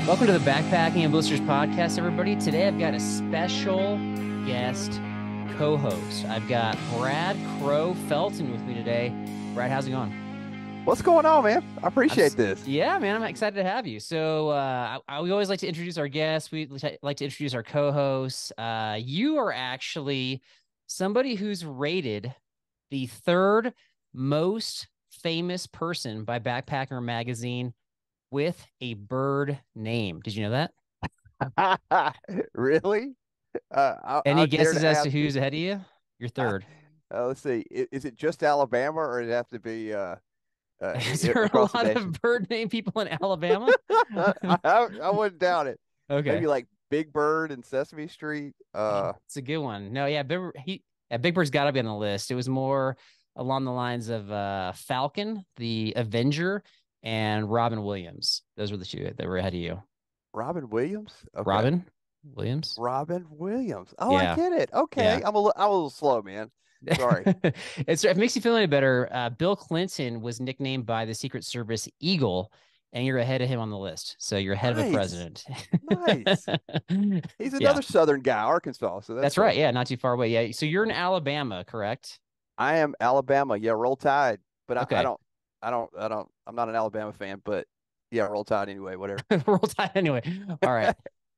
Welcome to the Backpacking and Blisters podcast, everybody. Today I've got a special guest co-host. I've got Brad Crow Felton with me today. Brad, how's it going? What's going on, man? I appreciate this. Yeah, man, I'm excited to have you. So we always like to introduce our guests. We like to introduce our co-hosts. You are actually somebody who's rated the third most famous person by Backpacker Magazine with a bird name. Did you know that? Really? Any I dare guesses to as to ask. who's ahead of you? You're third. Let's see. Is it just Alabama, or does it have to be Is there a across the lot nation? of bird name people in Alabama? I wouldn't doubt it. Okay. Maybe like Big Bird and Sesame Street. Oh, it's a good one. No, yeah, Big Bird's got to be on the list. It was more along the lines of Falcon, the Avenger, and Robin Williams. Those were the two that were ahead of you. Robin Williams. Okay. Robin Williams? Robin Williams. Oh, I Yeah, get it. Okay. yeah. I'm a little slow, man. Sorry. It makes you feel any better. Bill Clinton was nicknamed by the Secret Service Eagle, and you're ahead of him on the list. So you're ahead of a Nice. president. Nice. He's Yeah, another Southern guy, Arkansas. So that's that's right. cool. Yeah, not too far away. Yeah. So you're in Alabama, correct? I am Alabama. Yeah, Roll Tide. But Okay. I'm not an Alabama fan, but yeah, Roll Tide anyway, whatever. Roll Tide anyway. All right.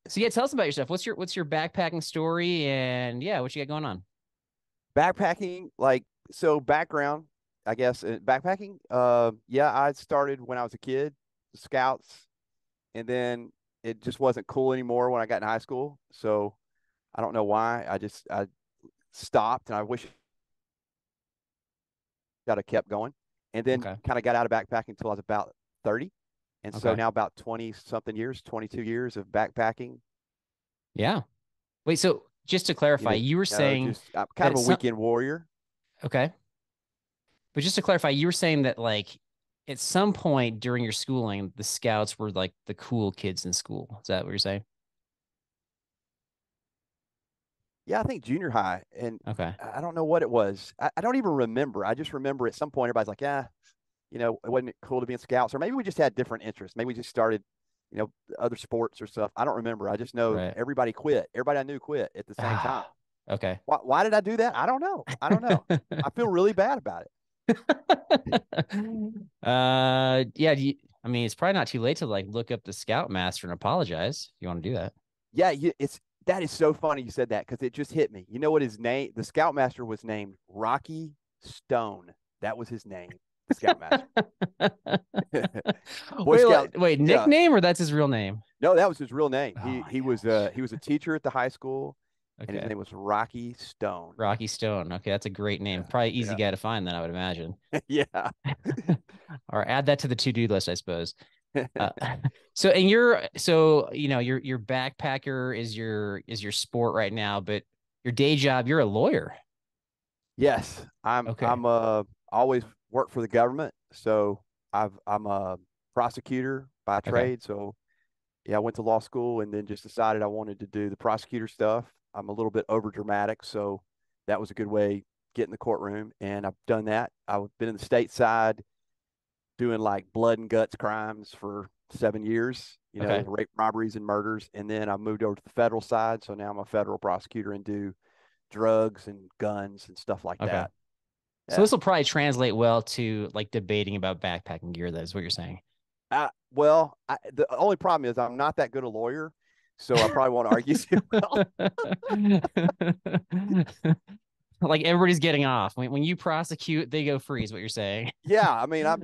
So yeah, tell us about yourself. What's your backpacking story and yeah, what you got going on? Backpacking, so background, I guess, backpacking. Yeah, I started when I was a kid, Scouts, and then it just wasn't cool anymore when I got in high school. So I don't know why. I stopped, and I wish I'd have kept going. And then Okay. kind of got out of backpacking until I was about 30. And so Okay. now about 20 something years, 22 years of backpacking, Yeah. Wait, so just to clarify, you were saying just I'm kind that of a some weekend warrior. okay. But just to clarify, you were saying that like at some point during your schooling, the scouts were like the cool kids in school. Is that what you're saying? Yeah, I think junior high. And Okay. I don't know what it was. I don't even remember. I just remember at some point everybody's like, yeah, it wasn't cool to be in scouts. Or maybe we just had different interests. Maybe we just started, other sports or stuff. I don't remember. I just know Right. everybody quit. Everybody I knew quit at the same time. Ah, okay. Why did I do that? I don't know. I don't know. I feel really bad about it. Yeah, I mean, it's probably not too late to like look up the Scoutmaster and apologize if you want to do that. Yeah, that is so funny you said that because it just hit me. You know what his name? The Scoutmaster was named Rocky Stone. That was his name, the Scoutmaster. Boy Scout. Wait, Yeah. nickname or that's his real name? No, that was his real name. Oh my He was a teacher at the high school, and his Okay. name was Rocky Stone. Rocky Stone. Okay, that's a great name. Yeah, Probably easy yeah, guy to find then, I would imagine. yeah. Or add that to the to-do list, I suppose. Uh, so your backpacker is your sport right now, but your day job, you're a lawyer. Yes, Okay. I'm always worked for the government, so I'm a prosecutor by Okay. trade. So yeah, I went to law school and then just decided I wanted to do the prosecutor stuff. I'm a little bit over dramatic, so that was a good way to get in the courtroom, and I've done that. I've been in the state side doing like blood and guts crimes for 7 years, Okay. rape, robberies, and murders. And then I moved over to the federal side. So now I'm a federal prosecutor and do drugs and guns and stuff like Okay. that. So Yeah. this will probably translate well to like debating about backpacking gear. That is what you're saying. The only problem is I'm not that good a lawyer. So I probably won't argue too well. Like everybody's getting off. When you prosecute, they go free, is what you're saying. Yeah. I mean, I'm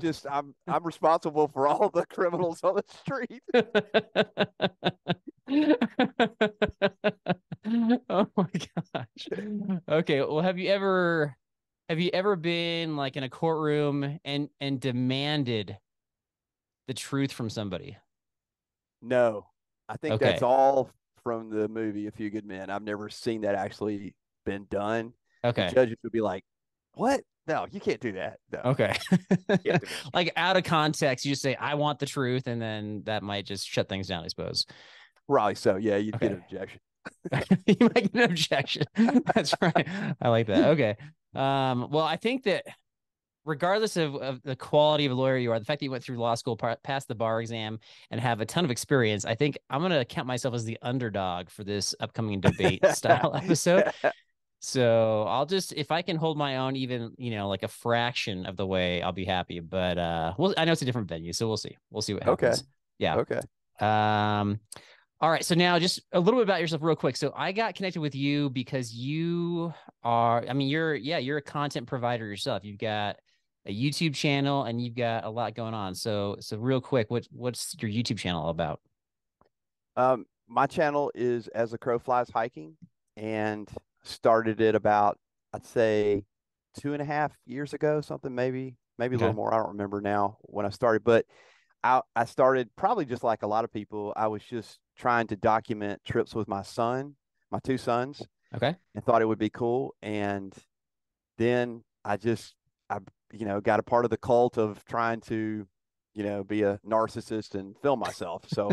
responsible for all the criminals on the street. Oh my gosh. Okay. Well, have you ever been like in a courtroom and demanded the truth from somebody? No, I think that's Okay. all from the movie A Few Good Men. I've never seen that actually been done. The Okay. judges would be like, "What? No, you can't do that. No, Okay. you can't do that." Like out of context, you just say, I want the truth, and then that might just shut things down, I suppose. Probably so. Yeah, you'd get an Okay. objection. You might get an objection. That's right. I like that. Okay. Well, I think that regardless of the quality of a lawyer you are, the fact that you went through law school, passed the bar exam, and have a ton of experience, I think I'm going to count myself as the underdog for this upcoming debate style episode. So I'll just, if I can hold my own, even, like a fraction of the way, I'll be happy. But I know it's a different venue, so we'll see. We'll see what Okay. happens. Yeah. Okay. All right. So now just a little bit about yourself real quick. So I got connected with you because you are, I mean, you're a content provider yourself. You've got a YouTube channel and you've got a lot going on. So real quick, what's your YouTube channel all about? My channel is As the Crow Flies Hiking, and started it about, I'd say, 2.5 years ago, something, maybe a little Okay. more. I don't remember now when I started, but I started probably just like a lot of people. I was just trying to document trips with my two sons, Okay. and thought it would be cool. And then I got a part of the cult of trying to, be a narcissist and film myself. So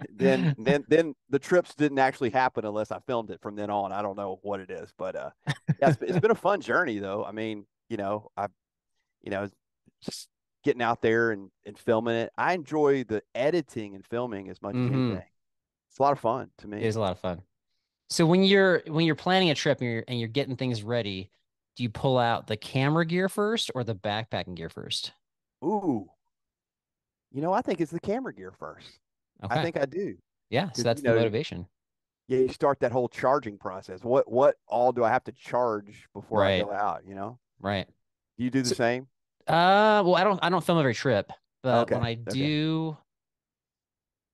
then the trips didn't actually happen unless I filmed it from then on. I don't know what it is, but yeah, it's been a fun journey though. I mean, just getting out there and filming it. I enjoy the editing and filming as much as Mm-hmm. anything. It's a lot of fun to It me. is a lot of fun. So when you're planning a trip and you're getting things ready, do you pull out the camera gear first or the backpacking gear first? Ooh, I think it's the camera gear first. I Okay. think I do. Yeah. So Because, that's the motivation. yeah, you start that whole charging process. What all do I have to charge before I Right. go out, Right. Do you do the So, same? well, I don't film every trip, but when Okay. I Okay. do,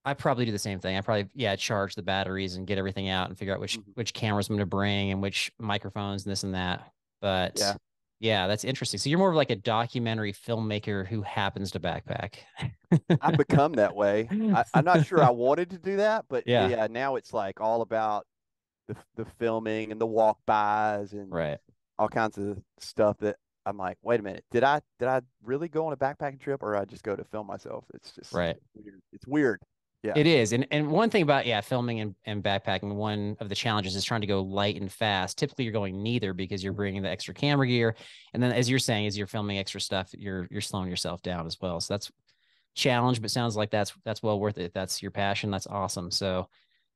I probably do the same thing. I probably, yeah, charge the batteries and get everything out and figure out which Mhm. which cameras I'm going to bring and which microphones and this and that. But Yeah. yeah, that's interesting. So you're more of like a documentary filmmaker who happens to backpack. I've become that way. I'm not sure I wanted to do that, but Yeah, yeah, now it's like all about the filming and the walk bys and right. all kinds of stuff that I'm like, wait a minute, did I really go on a backpacking trip, or I just go to film myself? It's just Right. weird. It's weird. Yeah. It is. And one thing about, yeah, filming and backpacking, one of the challenges is trying to go light and fast. Typically you're going neither because you're bringing the extra camera gear. And then as you're saying, as you're filming extra stuff, you're slowing yourself down as well. So that's challenge, but sounds like that's well worth it. That's your passion. That's awesome. So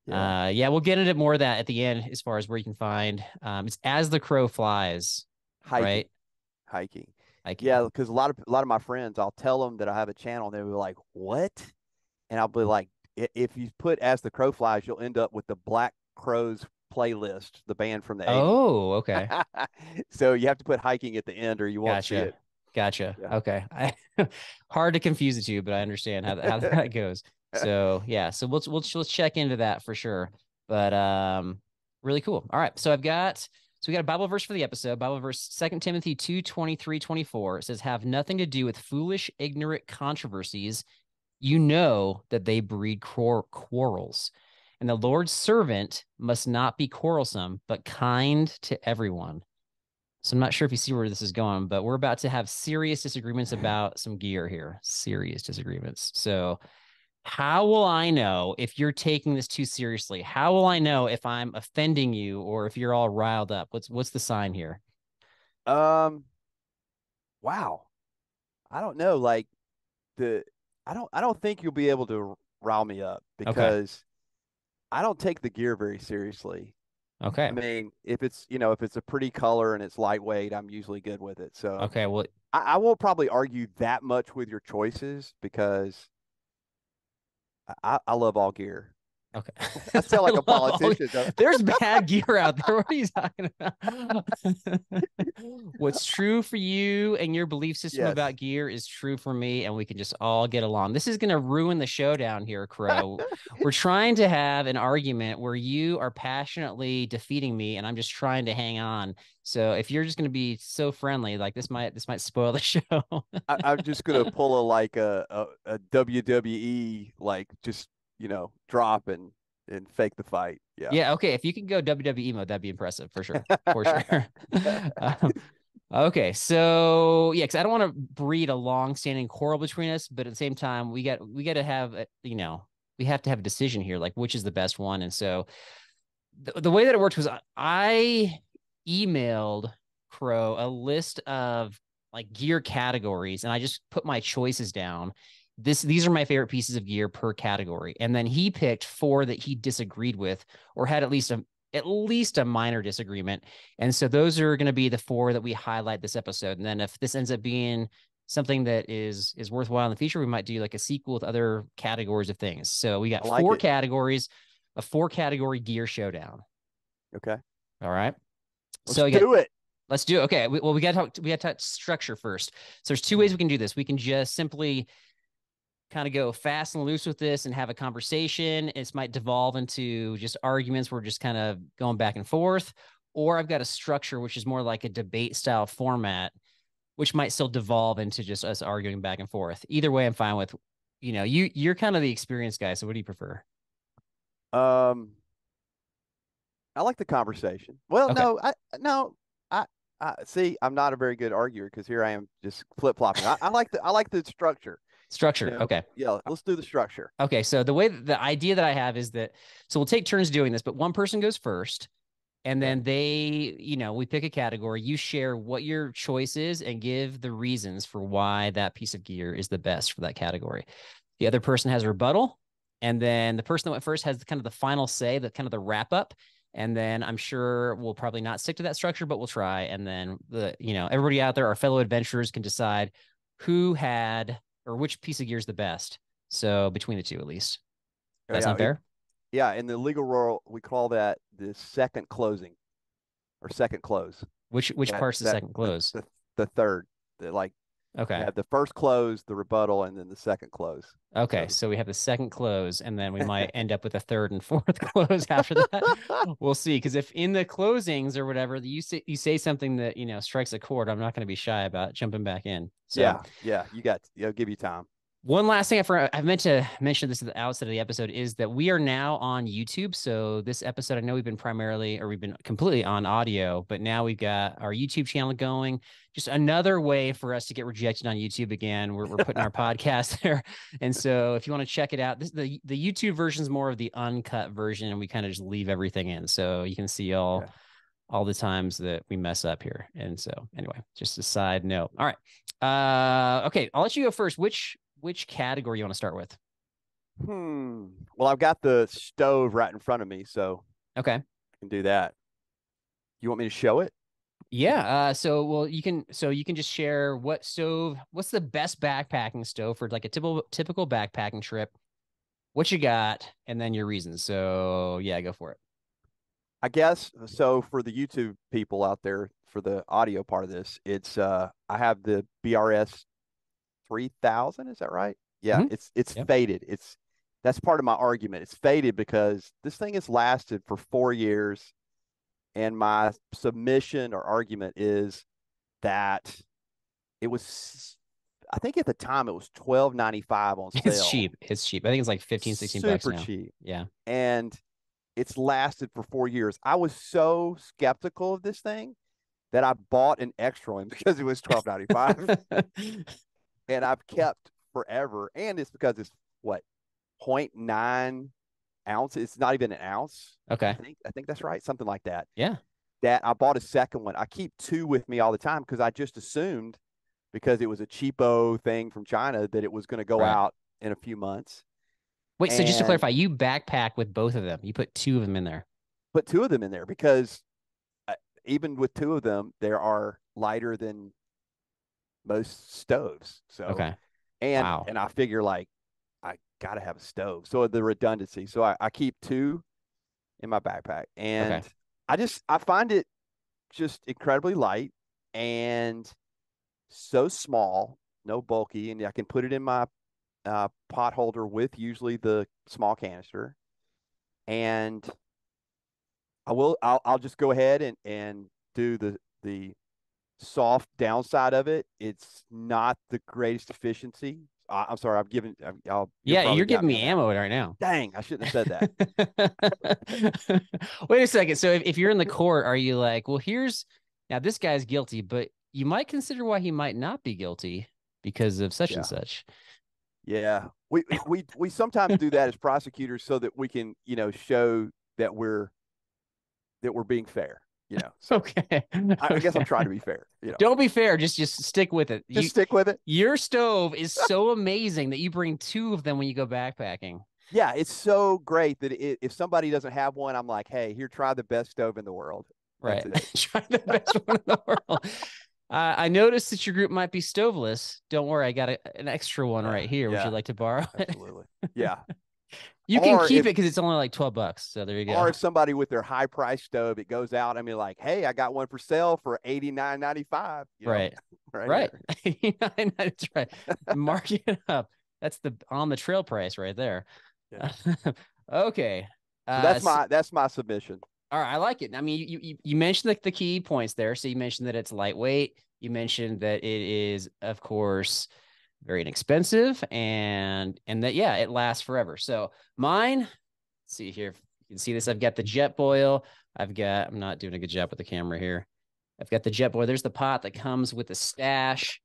Yeah. yeah, we'll get into more of that at the end as far as where you can find. It's As the Crow Flies, Hiking. right? Hiking. Hiking. Yeah, because a lot of my friends, I'll tell them that I have a channel, and they'll be like, "What?" And I'll be like, If you put As the Crow Flies, you'll end up with the Black Crows playlist, the band from the 80s." Oh, okay. So you have to put hiking at the end, or you won't see Gotcha. it. Gotcha. Yeah. Okay. Hard to confuse the two, but I understand how that goes. So yeah, so let's check into that for sure. But really cool. All right. So we got a Bible verse for the episode. Bible verse 2 Timothy 2:23-24. It says, "Have nothing to do with foolish, ignorant controversies. You know that they breed quarrels. And the Lord's servant must not be quarrelsome, but kind to everyone." So I'm not sure if you see where this is going, but we're about to have serious disagreements about some gear here. Serious disagreements. So how will I know if you're taking this too seriously? How will I know if I'm offending you or if you're all riled up? What's the sign here? Um. Wow. I don't know. Like the, I don't think you'll be able to rile me up, Okay. because I don't take the gear very seriously. I Okay. mean, if it's a pretty color and it's lightweight, I'm usually good with it. So Okay. Well, I won't probably argue that much with your choices, because I love all gear. okay. I sound I like a love all. politician. There's bad gear out there. What are you talking about? What's true for you and your belief system Yes. about gear is true for me, and we can just all get along. This is going to ruin the showdown here, Crow. We're trying to have an argument where you are passionately defeating me, and I'm just trying to hang on. So if you're just going to be so friendly, like this might spoil the show. I'm just gonna pull a WWE, like, just drop and fake the fight. Yeah. Yeah, okay. If you can go WWE mode, that'd be impressive for sure. For sure. um, okay, so yeah, because I don't want to breed a long-standing quarrel between us, but at the same time, we got to have we have to have a decision here, like which is the best one. And so the way that it worked was I emailed Crow a list of like gear categories, and I just put my choices down. These are my favorite pieces of gear per category, and then he picked 4 that he disagreed with or had at least a minor disagreement. And so those are going to be the 4 that we highlight this episode. And then if this ends up being something that is worthwhile in the future, we might do like a sequel with other categories of things. So we got I like 4 it. categories, a 4-category gear showdown. Okay. All right. Let's So do it. let's do it. Okay. We got to talk structure first. So there's 2 ways we can do this. We can just simply kind of go fast and loose with this and have a conversation. It might devolve into just arguments. We're just kind of going back and forth. Or I've got a structure, which is more like a debate style format, which might still devolve into just us arguing back and forth. Either way, I'm fine with. You're kind of the experienced guy. So what do you prefer? Um, I like the conversation. Well, Okay. no, I see. I'm not a very good arguer because here I am just flip flopping. I like the structure. Structure. Okay. Yeah. Let's do the structure. Okay. So the idea that I have is that, so we'll take turns doing this, but one person goes first. And Okay. then we pick a category, you share what your choice is and give the reasons for why that piece of gear is the best for that category. The other person has a rebuttal. And then the person that went first has kind of the final say, the kind of the wrap up. And then I'm sure we'll probably not stick to that structure, but we'll try. And then everybody out there, our fellow adventurers, can decide who had or which piece of gear is the best. So between the two, at least. Oh, That sound fair? yeah. In the legal world, we call that the second closing or second close. Which part's the second close? The third. Like you Okay. have the first close, the rebuttal, and then the second close. Okay, so we have the second close, and then we might end up with a third and fourth close after that. We'll see. Because if in the closings or whatever you say something that strikes a chord, I'm not going to be shy about jumping back in. So yeah. I'll give you time. one last thing I meant to mention this at the outset of the episode is that we are now on YouTube. So this episode, I know we've been completely on audio, but now we've got our YouTube channel going. Just another way for us to get rejected on YouTube again. We're putting our podcast there. And so if you want to check it out, the YouTube version is more of the uncut version, and we kind of just leave everything in. So you can see all the times that we mess up here. And so anyway, just a side note. All right. Okay, I'll let you go first. Which category you want to start with? Well, I've got the stove right in front of me, so okay, I can do that. You want me to show it? Yeah. You can just share what's the best backpacking stove for like a typical backpacking trip, what you got, and then your reasons. So yeah, go for it. I guess so. For the YouTube people out there, for the audio part of this, it's I have the BRS 3000. Is that right? Yeah, Mm-hmm. it's Yep. faded. That's part of my argument. It's faded because this thing has lasted for 4 years, and my submission or argument is that it was. I think at the time it was $12.95 on It's sale. cheap. It's cheap. I think it's like 15, 16 bucks Super now. cheap. Yeah. And it's lasted for 4 years. I was so skeptical of this thing that I bought an extra one because it was $12.95. And I've kept forever. And it's because it's what, 0.9 ounces. It's not even an ounce. Okay. I think that's right. Something like that. Yeah. That I bought a second one. I keep 2 with me all the time because I just assumed, because it was a cheapo thing from China, that it was going to go Right. out in a few months. Wait, so just to And clarify, you backpack with both of them. You put 2 of them in there. put 2 of them in there because even with 2 of them, they are lighter than most stoves. So, Okay. and Wow. I figure like I gotta have a stove. So the redundancy. So I keep 2 in my backpack, Okay. and I find it just incredibly light and so small, no bulky, and I can put it in my pot holder with usually the small canister. And I'll just go ahead and do the soft downside of it. It's not the greatest efficiency. I'm sorry. You're got giving me me on that. ammo right now. Dang, I shouldn't have said that. Wait a second. So if you're in the court, are you like, well, now this guy's guilty, but you might consider why he might not be guilty because of such and Yeah, such. yeah. We sometimes do that as prosecutors so that we can show that we're being fair. So Okay. I guess I'm Okay. trying to be fair. Don't be fair. Just stick with it. Just stick with it. Your stove is so amazing that you bring two of them when you go backpacking. Yeah, it's so great that if somebody doesn't have one, I'm like, hey, here, try the best stove in the world. That's Right. it. Try the best one in the world. I noticed that your group might be stoveless. Don't worry, I got an extra one Yeah, right here. Would you yeah, like to borrow it? absolutely. Yeah. You can Or keep if it because it's only like $12. So there you or go. if somebody with their high price stove, it goes out. I mean, like, hey, I got one for sale for 89.95. Right. Right Right. here. That's right. Mark it up. That's the on the trail price right there. Yeah. Okay. So So, that's my submission. all right, I like it. I mean, you mentioned the key points there. So you mentioned that it's lightweight. You mentioned that it is, of course, very inexpensive, and that yeah, it lasts forever. So mine, let's see here, if you can see this. I've got the Jetboil. I'm not doing a good job with the camera here. I've got the Jetboil. There's the pot that comes with the stash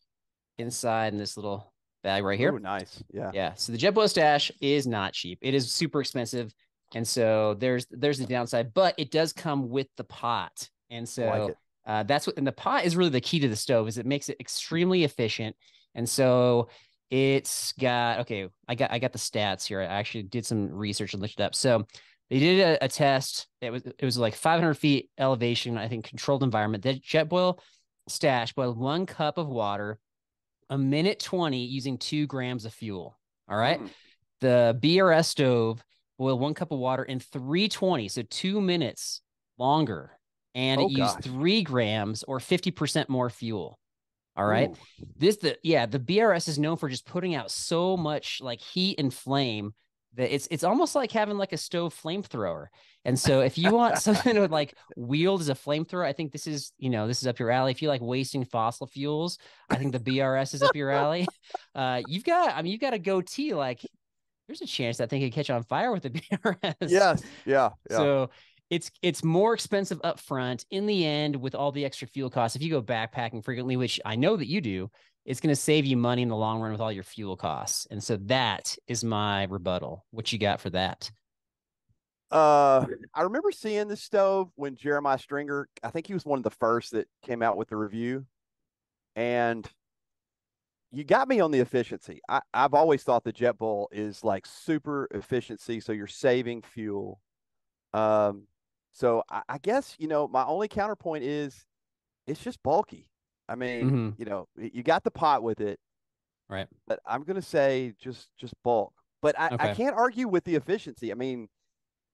inside in this little bag right Oh, here. nice. Yeah. Yeah. So the Jetboil stash is not cheap. It is super expensive. And so there's the downside, but it does come with the pot. And I like so it. that's what, and the pot is really the key to the stove is it makes it extremely efficient. And so it's got, okay, I got the stats here. I actually did some research and looked it up. So they did a test. It was like 500 feet elevation, I think controlled environment. That Jetboil stash boiled 1 cup of water a minute 20 using 2 grams of fuel. All right. Mm. The BRS stove boiled 1 cup of water in 320, so 2 minutes longer. And it Oh used gosh. 3 grams or 50% more fuel. All right. Ooh. The BRS is known for just putting out so much like heat and flame that it's almost like having like a stove flamethrower. And so if you want something to like wield as a flamethrower, I think this is up your alley. If you like wasting fossil fuels, I think the BRS is up your alley. You've got a goatee. Like there's a chance that thing could catch on fire with the BRS. Yes. Yeah. Yeah. So it's more expensive up front. In the end, with all the extra fuel costs, if you go backpacking frequently, which I know that you do, it's going to save you money in the long run with all your fuel costs. And so that is my rebuttal. What you got for that? I remember seeing the stove when Jeremiah Stringer, I think he was one of the first that came out with the review. And you got me on the efficiency. I've always thought the Jetboil is like super efficiency, so you're saving fuel. Um, so I guess, my only counterpoint is it's just bulky. I mean, Mm-hmm. you got the pot with it, Right. but I'm gonna say just bulk. But I Okay. can't argue with the efficiency. I mean,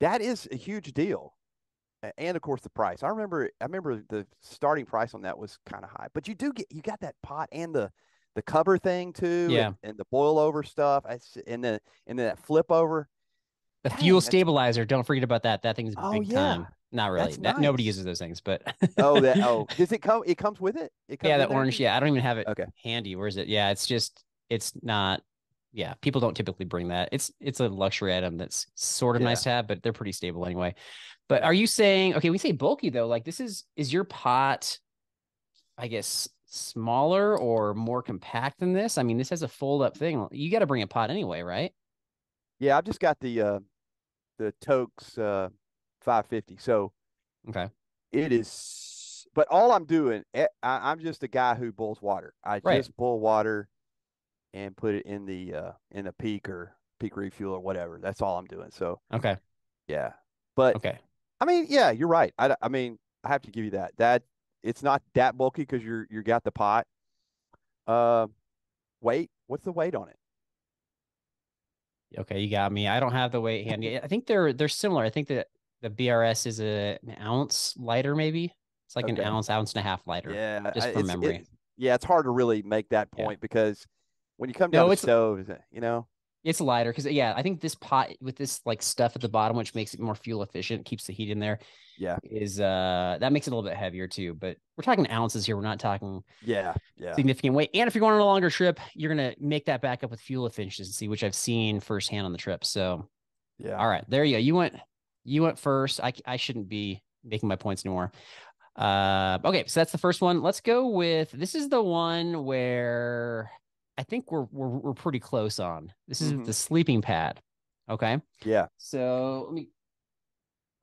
that is a huge deal. And of course the price. I remember the starting price on that was kind of high. But you got that pot and the cover thing too, Yeah. and the boil over stuff. And then that flip over. The fuel Dang, that's stabilizer. Don't forget about that. That thing's oh big yeah. time. Not really. That's Nobody nice. uses those things, but Does it come? It comes with it. It yeah, comes that in there orange. too. Yeah, I don't even have it Okay. handy. Where is it? Yeah, it's not. Yeah, people don't typically bring that. It's a luxury item that's sort of nice Yeah. to have, but they're pretty stable anyway. But are Yeah. you saying okay? We say bulky though. Like is your pot, I guess, smaller or more compact than this? I mean, this has a fold up thing. You got to bring a pot anyway, right? Yeah. I've just got the Tokes 550. So Okay. it is. But all I'm doing, I'm just a guy who boils water. I Right. just boil water and put it in the peak or peak refuel or whatever. That's all I'm doing. So Okay. yeah. But Okay. I mean, yeah, you're right. I mean, I have to give you that it's not that bulky because you got the pot. Uh, weight. What's the weight on it? Okay, you got me. I don't have the weight handy. I think they're similar. I think that the BRS is an ounce lighter, maybe. It's like an Okay. ounce and a half lighter, Yeah, just from memory. yeah, it's hard to really make that Yeah. point because when you come down No, to stove, it's lighter because yeah, I think this pot with this like stuff at the bottom, which makes it more fuel efficient, keeps the heat in there, yeah, is that makes it a little bit heavier too. But we're talking ounces here. We're not talking yeah, yeah, significant weight. And if you're going on a longer trip, you're gonna make that back up with fuel efficiency, which I've seen firsthand on the trip. So yeah. all right, there you go. You went first. I shouldn't be making my points anymore. Okay, so that's the first one. Let's go with this is the one where I think we're pretty close on. This is Hmm. the sleeping pad. Okay. Yeah. So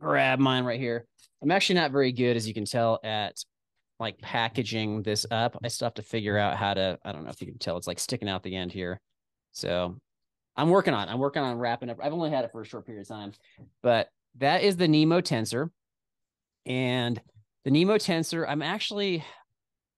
grab mine right here. I'm actually not very good, as you can tell, at like packaging this up. I still have to figure out how to, I don't know if you can tell, it's like sticking out the end here. So I'm working on wrapping up. I've only had it for a short period of time, but that is the Nemo tensor. And the Nemo tensor,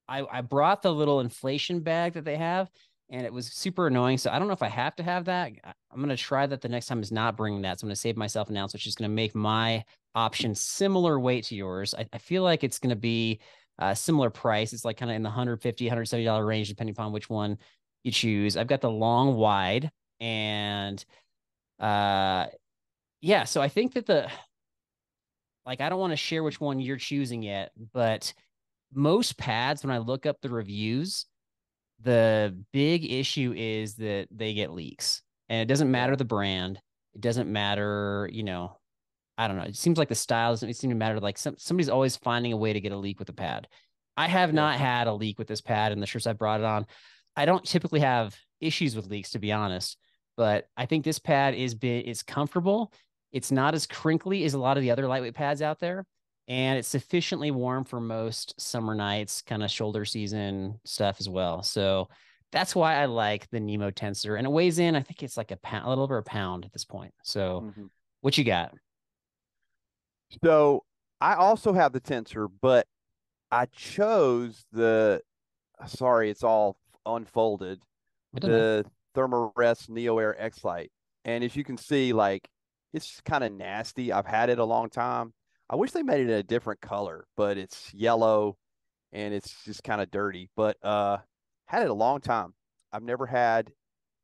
I brought the little inflation bag that they have, and it was super annoying. So I don't know if I have to have that. I'm going to try that the next time is not bringing that. So I'm going to save myself an ounce, which is going to make my option similar weight to yours. I feel like it's going to be a similar price. It's like kind of in the $150, $170 range, depending upon which one you choose. I've got the long wide, and uh, yeah. So I think that I don't want to share which one you're choosing yet, but most pads, when I look up the reviews, the big issue is that they get leaks. And it doesn't matter Yeah. the brand. It doesn't matter, I don't know. It seems like the style doesn't seem to matter. Like somebody's always finding a way to get a leak with the pad. I have Yeah. not had a leak with this pad in the shirts I brought it on. I don't typically have issues with leaks, to be honest, but I think this pad is comfortable. It's not as crinkly as a lot of the other lightweight pads out there, and it's sufficiently warm for most summer nights, kind of shoulder season stuff as well. So that's why I like the Nemo tensor, and it weighs in. I think it's like a pound, a little over a pound at this point. So, Hmm. what you got? So I also have the tensor, but I chose sorry, it's all unfolded, It doesn't matter. the Thermarest Neo Air X Lite. And as you can see, like, it's kind of nasty. I've had it a long time. I wish they made it a different color, but it's yellow and it's just kind of dirty. But had it a long time. I've never had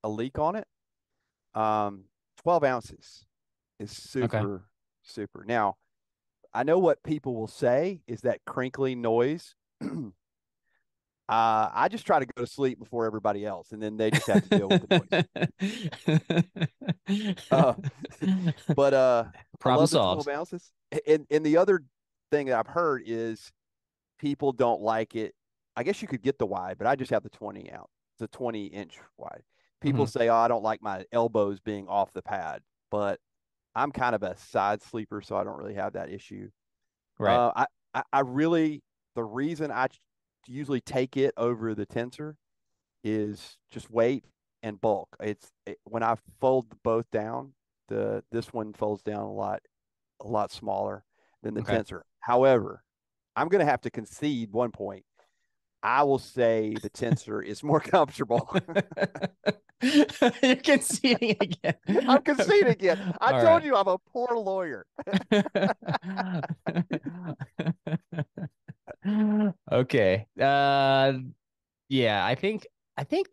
a leak on it. 12 ounces is Okay. super, super. Now, I know what people will say is that crinkly noise. I just try to go to sleep before everybody else, and then they just have to deal with the noise. Uh, but I Problem love the solved. 12 ounces. And the other thing that I've heard is people don't like it. I guess you could get the wide, but I just have the 20 ounce, the 20-inch wide. People Mhm. say, "Oh, I don't like my elbows being off the pad," but I'm kind of a side sleeper, so I don't really have that issue. Right. I really, the reason I usually take it over the tensor is just weight and bulk. When I fold both down, this one folds down a lot smaller than the Okay. tensor. However, I'm going to have to concede one point. I will say the tensor is more comfortable. You're conceding again. I'm conceding Okay. again. I All told right. you I'm a poor lawyer. Okay. Yeah, I think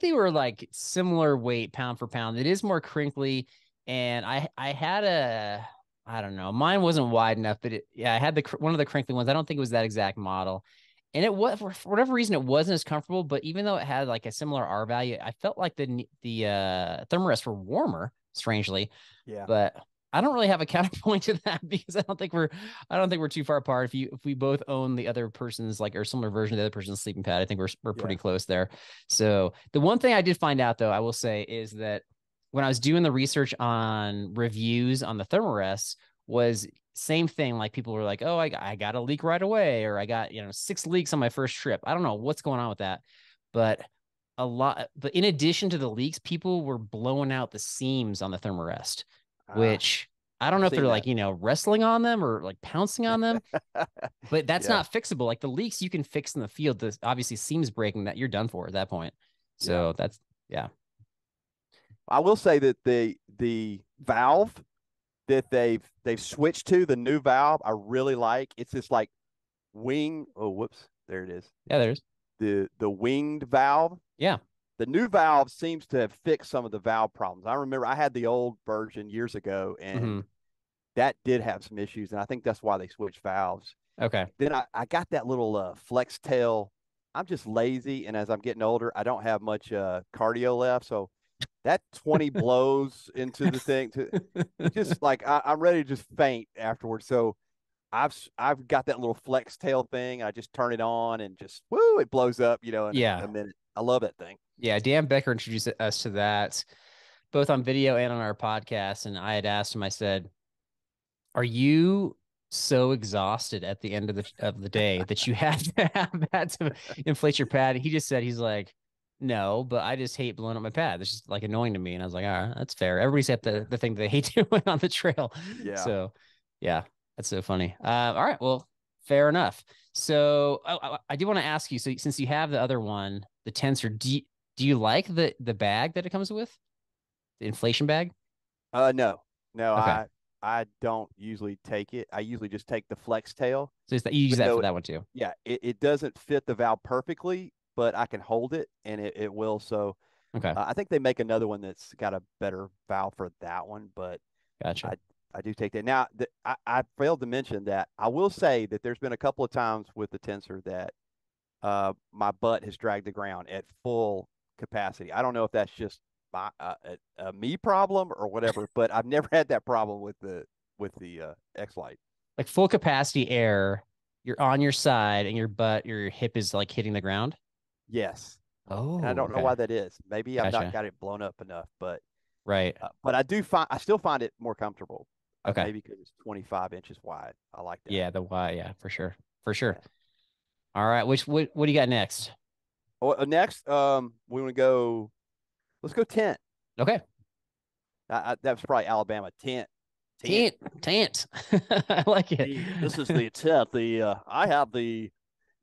they were like similar weight pound for pound. It is more crinkly, and I had a I don't know. Mine wasn't wide enough, but yeah, I had one of the crinkly ones. I don't think it was that exact model. And it was for whatever reason it wasn't as comfortable, but even though it had like a similar R value, I felt like the Thermarests were warmer, strangely. Yeah. But I don't really have a counterpoint to that because I don't think we're too far apart. If we both own the other person's like or similar version of the other person's sleeping pad, I think we're pretty Yeah. close there. So the one thing I did find out though, I will say, is that when I was doing the research on reviews on the Thermarests, was same thing. Like people were like, "Oh, I got a leak right away," or "I got 6 leaks on my first trip." I don't know what's going on with that, but but in addition to the leaks, people were blowing out the seams on the Thermarest, Ah, which I don't I've know if they're seen like, that. wrestling on them or like pouncing on them, but that's Yeah. not fixable. Like the leaks you can fix in the field. The obviously seams breaking, that you're done for at that point. Yeah. So that's, yeah. I will say that the valve that they've switched to, the new valve, I really like. It's this like wing. Oh, whoops, there it is. Yeah, there's, The winged valve. yeah. The new valve seems to have fixed some of the valve problems. I remember I had the old version years ago, and Hmm. that did have some issues, and I think that's why they switched valves. Okay. Then I got that little flex tail. I'm just lazy, and as I'm getting older, I don't have much cardio left, so that 20 blows into the thing to it just like I'm ready to just faint afterwards. So I've got that little flex tail thing. I just turn it on and just woo, it blows up, in a Yeah. minute. I love that thing. Yeah. Dan Becker introduced us to that both on video and on our podcast. And I had asked him, I said, are you so exhausted at the end of the day that you had to have that to inflate your pad. He just said he's like, no, but I just hate blowing up my pad. It's just like annoying to me. And I was like, all right, that's fair. Everybody's got the thing they hate doing on the trail. Yeah. So yeah, that's so funny. All right, well, fair enough. So I do want to ask you. So since you have the other one, the tensor, do you like the bag that it comes with, the inflation bag? No, no, Okay, I don't usually take it. I usually just take the flex tail, so you use even that for though that one too. yeah, it doesn't fit the valve perfectly, but I can hold it and it will. So Okay, I think they make another one that's got a better valve for that one, but gotcha. I I do take that. Now, I failed to mention that I will say that there's been a couple of times with the tensor that my butt has dragged the ground at full capacity. I don't know if that's just a me problem or whatever, but I've never had that problem with the X Lite. Like full capacity air, you're on your side and your hip is like hitting the ground. Yes, and I Oh, don't know okay. why that is. Maybe I've not Gotcha. got it blown up enough, Right. but I still find it more comfortable. Okay. Maybe because it's 25 inches wide. I like that. Yeah, the why, yeah, for sure. For sure. Yeah. All right. What do you got next? Next, we want to go. Let's go tent. Okay. That was probably Alabama tent. Tent. Tant. I like it. This is the tent. I have the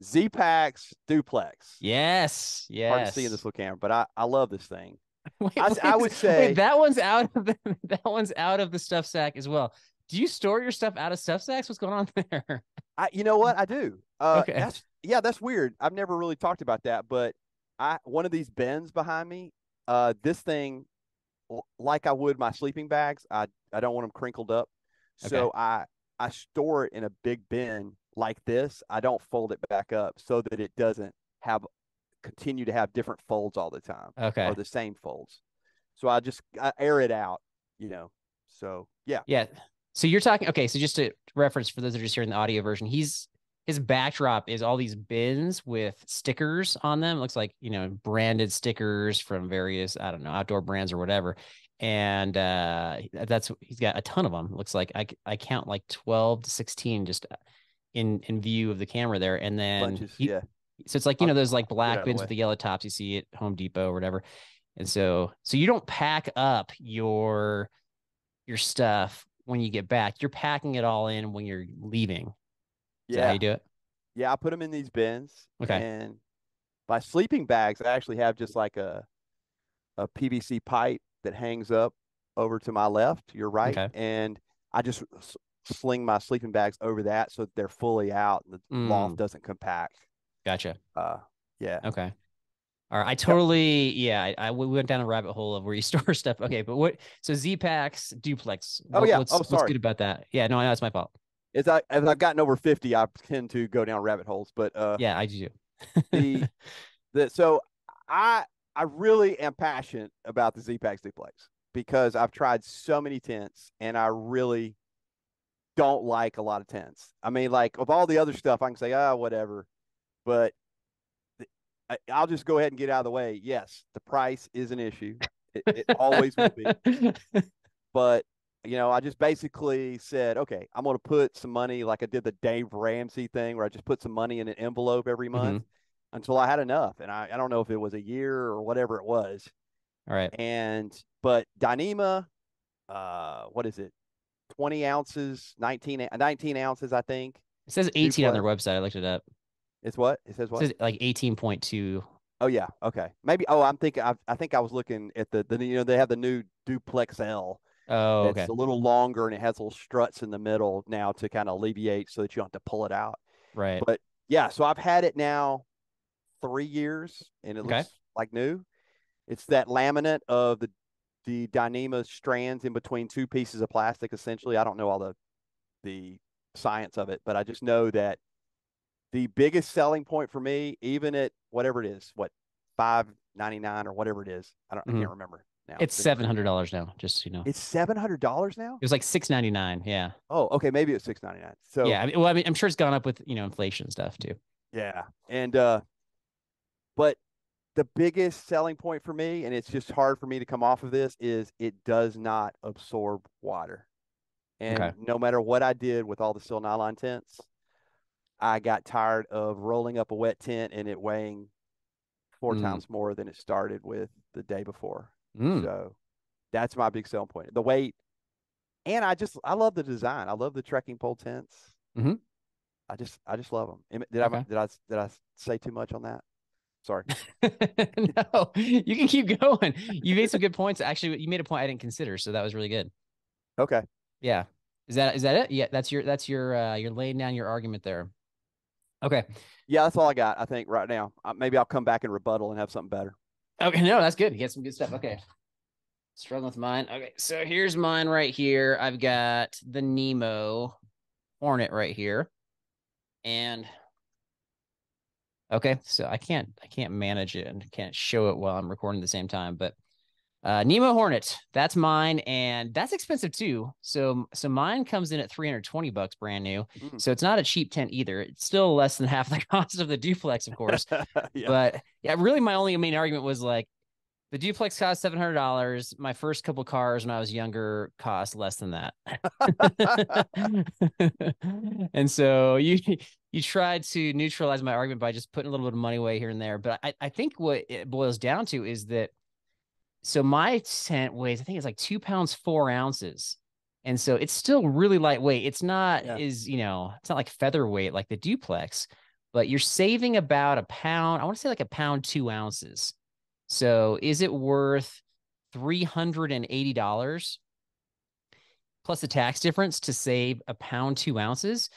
Zpacks duplex. Yes. Hard to see in this Yes. little camera, but I love this thing. Wait, I would wait, say that one's out of that one's out of the stuff sack as well. Do you store your stuff out of stuff sacks? What's going on there? you know what I do. Okay. That's weird. I've never really talked about that, but I one of these bins behind me. This thing, like I would my sleeping bags, I don't want them crinkled up, Okay. so I store it in a big bin like this. I don't fold it back up so that it doesn't have continue to have different folds all the time or Okay. the same folds. So I air it out, you know. So yeah, Yeah. So you're talking, okay, so just to reference for those that are just hearing the audio version, his backdrop is all these bins with stickers on them. It looks like, branded stickers from various, I don't know, outdoor brands or whatever. And that's he's got a ton of them. It looks like I count like 12 to 16 just in view of the camera there. And then bunches. Yeah, so it's like, I'll those like get out black of the bins with way. the yellow tops you see at Home Depot or whatever. And so you don't pack up your stuff when you get back. You're packing it all in when you're leaving. Is that how Yeah, you do it? yeah. I put them in these bins, Okay. and my sleeping bags I actually have just like a PVC pipe that hangs up over to my left, your right, Okay. and I just sling my sleeping bags over that so that they're fully out and the loft Mm, doesn't compact. gotcha. Uh, yeah. Okay. All right. I Yep. totally, yeah. We went down a rabbit hole of where you store stuff. Okay, but so Z Packs duplex. Oh yeah. Oh, What's sorry. good about that? Yeah, no, I know it's my fault. As I've gotten over 50, I tend to go down rabbit holes. But Yeah, I do. the so I I really am passionate about the Z-Packs duplex because I've tried so many tents and I really don't like a lot of tents. I mean, like of all the other stuff, I can say, whatever. But I'll just go ahead and get out of the way. Yes, the price is an issue. It always will be. But I just basically said, okay, I'm going to put some money, like I did the Dave Ramsey thing, where I just put some money in an envelope every month Hmm. until I had enough. And I don't know if it was a year or whatever it was. All right. But Dyneema, what is it? 20 ounces, 19 ounces, I think. It says 18 on their Duplex. website. I looked it up. It's what? It says It what? says like 18.2. Oh yeah, okay. Maybe. Oh, I'm thinking. I think I was looking at they have the new Duplex L Oh, that's okay. a little longer and it has little struts in the middle now to kind of alleviate so that you don't have to pull it out. Right. But yeah, so I've had it now 3 years and it Okay. looks like new. It's that laminate of the Dyneema strands in between two pieces of plastic. Essentially, I don't know all the science of it, but I just know that the biggest selling point for me, even at whatever it is, what 5.99 or whatever it is, I Hmm. can't remember now. It's It's been 3 years. $700 now, just so you know. It's $700 now. It was like 699. Yeah. Oh, okay, maybe it's 6.99. So Yeah. I mean, I'm sure it's gone up with, inflation stuff too. yeah, and but the biggest selling point for me, and it's just hard for me to come off of this, is it does not absorb water. Okay. And no matter what I did with all the steel nylon tents, I got tired of rolling up a wet tent and it weighing four Mm. times more than it started with the day before. Mm. So that's my big selling point. The weight, and I love the design. I love the trekking pole tents. Hmm. I just love them. Okay. Did I say too much on that? Sorry. No, you can keep going. You made some good points. Actually, you made a point I didn't consider, so that was really good. Okay. Yeah. Is that it? Yeah, that's your you're laying down your argument there. Okay. Yeah, that's all I got. I think right now. Maybe I'll come back and rebuttal and have something better. Okay, no, that's good. You get some good stuff. Okay. Struggling with mine. Okay, so here's mine right here. I've got the Nemo Hornet right here. And okay, so I can't manage it and can't show it while I'm recording at the same time, but Nemo Hornet, that's mine, and that's expensive too. So mine comes in at $320 brand new. Mm. So it's not a cheap tent either. It's still less than half the cost of the duplex, of course. Yeah. But yeah, really my only main argument was like the duplex cost $700. My first couple cars when I was younger cost less than that. And so you tried to neutralize my argument by just putting a little bit of money away here and there. But I think what it boils down to is that so my tent weighs, I think it's like 2 pounds, 4 ounces. And so it's still really lightweight. It's not Yeah. it's not like featherweight like the duplex, but you're saving about a pound. I want to say like a pound, 2 ounces. So is it worth $380 plus the tax difference to save a pound, 2 ounces?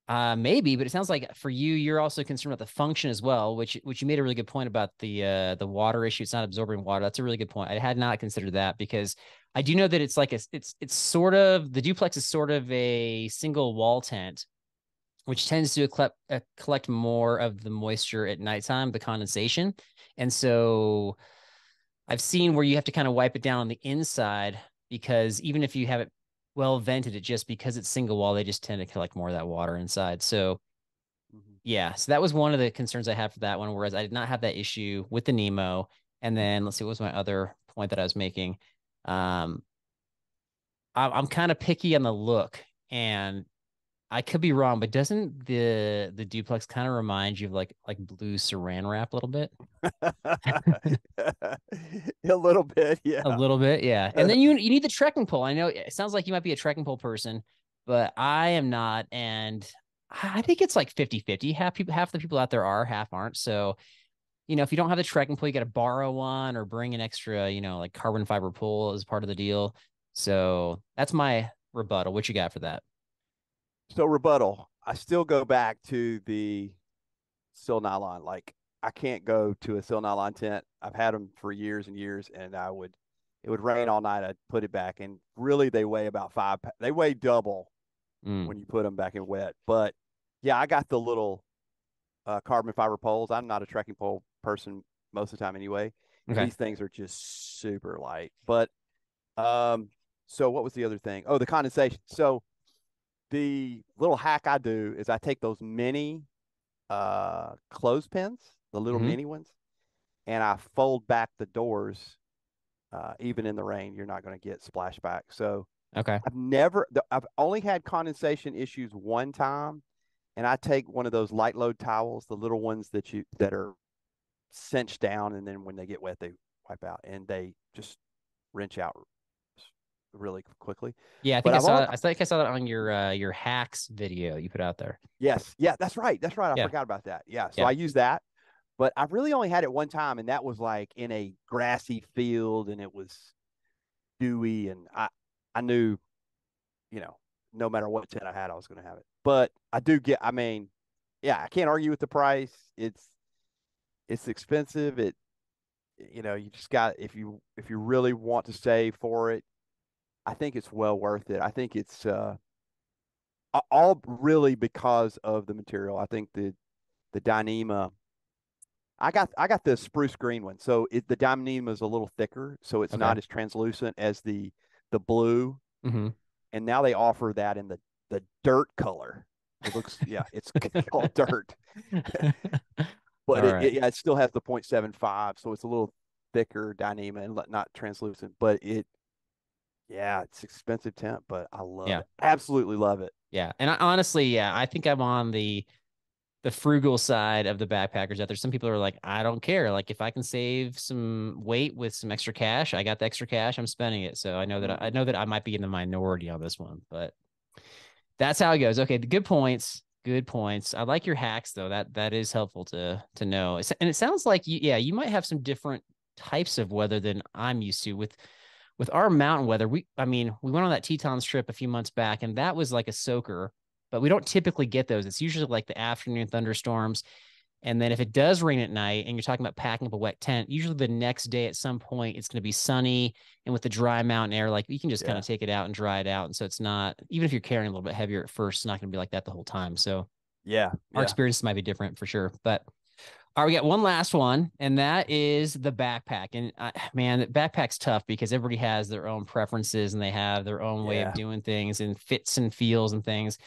Maybe, but it sounds like for you, you're also concerned about the function as well, which you made a really good point about the water issue. It's not absorbing water. That's a really good point. I had not considered that because I do know that it's like it's sort of the duplex is sort of a single wall tent, which tends to collect more of the moisture at nighttime, the condensation, and so I've seen where you have to kind of wipe it down on the inside because even if you have it well vented, it just because it's single wall, they just tend to collect more of that water inside. So Mhm. yeah, so that was one of the concerns I had for that one, whereas I did not have that issue with the Nemo. And then let's see, what was my other point that I was making? Um, I'm kind of picky on the look, and I could be wrong, but doesn't the duplex kind of remind you of like blue saran wrap a little bit? A little bit, A yeah. little bit, yeah. And then you need the trekking pole. I know it sounds like you might be a trekking pole person, but I am not. And I think it's like 50-50. Half the people out there are, half aren't. So, if you don't have the trekking pole, you got to borrow one or bring an extra, like carbon fiber pole as part of the deal. So that's my rebuttal. What you got for that? So rebuttal. I still go back to the steel nylon. Like I can't go to a steel nylon tent. I've had them for years and years, and it would rain all night. I'd put it back, and really they weigh about they weigh double Mm, when you put them back in wet. But yeah, I got the little carbon fiber poles. I'm not a trekking pole person most of the time anyway, and okay. these things are just super light. But um, so what was the other thing? Oh, the condensation. So the little hack I do is I take those mini clothespins, the little Hmm. mini ones, and I fold back the doors. Even in the rain, you're not going to get splashback. So Okay. I've only had condensation issues one time, and I take one of those light load towels, the little ones that are cinched down, and then when they get wet, they wipe out, and they just wrench out really quickly. Yeah, I But think I I've saw only I think I saw that on your hacks video you put out there. Yes, yeah, that's right, that's right. I Yeah. forgot about that. Yeah, so Yeah. I use that, but I've really only had it one time, and that was like in a grassy field, and it was dewy, and I knew, you know, no matter what tent I had, I was going to have it. But I do get, I mean, yeah, I can't argue with the price. It's expensive. You just got if you really want to save for it, I think it's well worth it. I think it's all really because of the material. I think the Dyneema. I got the spruce green one, so the Dyneema is a little thicker, so it's Okay. not as translucent as the blue. Hmm. And now they offer that in the dirt color. It looks, yeah, it's called dirt, All but right. yeah, it still has the 0.75, so it's a little thicker Dyneema and not translucent. But Yeah, it's expensive tent, but I love Yeah. it. Absolutely love it. Yeah. And I, honestly, yeah, I think I'm on the frugal side of the backpackers out there. Some people are like, I don't care. Like if I can save some weight with some extra cash, I got the extra cash, I'm spending it. So I Hmm. know that I might be in the minority on this one, but that's how it goes. Okay, the good points. Good points. I like your hacks though. That is helpful to know. And it sounds like yeah, you might have some different types of weather than I'm used to with our mountain weather. I mean, we went on that Tetons trip a few months back, and that was like a soaker, but we don't typically get those. It's usually like the afternoon thunderstorms. And then if it does rain at night and you're talking about packing up a wet tent, usually the next day at some point it's going to be sunny. And with the dry mountain air, like you can just kind Yeah. of take it out and dry it out. And so it's not, even if you're carrying a little bit heavier at first, it's not going to be like that the whole time. So Yeah. our Yeah. experience might be different for sure. But all right, we got one last one, and that is the backpack. And man, the backpack's tough because everybody has their own preferences and they have their own way of Yeah. doing things and fits and feels and things.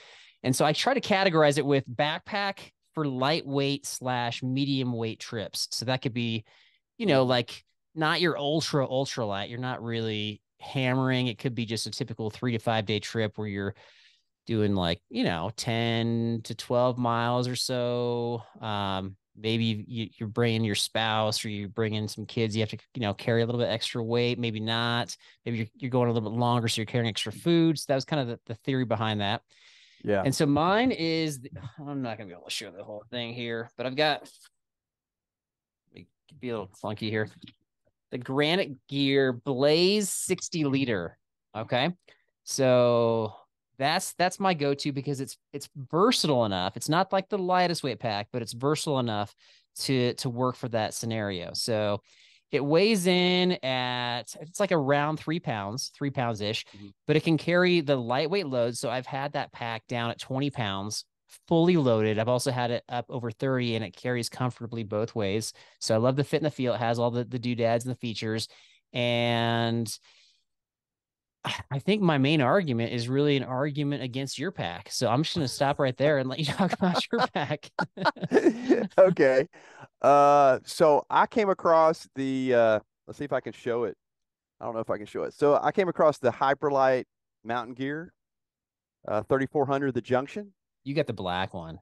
And so I try to categorize it with backpack for lightweight slash medium weight trips. So that could be, Hmm. like not your ultra light. You're not really hammering. It could be just a typical 3 to 5 day trip where you're doing like, 10 to 12 miles or so. Maybe you're bringing your spouse or you bring in some kids. You have to, carry a little bit extra weight. Maybe not. Maybe you're going a little bit longer. So you're carrying extra food. So that was kind of the theory behind that. Yeah. And so mine is, I'm not going to be able to show the whole thing here, but I've got, it could be a little funky here. The Granite Gear Blaze 60 liter. Okay. So that's my go-to because it's versatile enough. It's not like the lightest weight pack, but it's versatile enough to work for that scenario. So it weighs in at it's like around 3 pounds, 3 pounds ish, Hmm. but it can carry the lightweight load. So I've had that pack down at 20 pounds, fully loaded. I've also had it up over 30 and it carries comfortably both ways. So I love the fit and the feel. It has all the doodads and the features. And I think my main argument is really an argument against your pack. So I'm just going to stop right there and let you talk about your pack. Okay. So I came across the let's see if I can show it. I don't know if I can show it. So I came across the Hyperlite mountain gear, 3400, the Junction. You got the black one.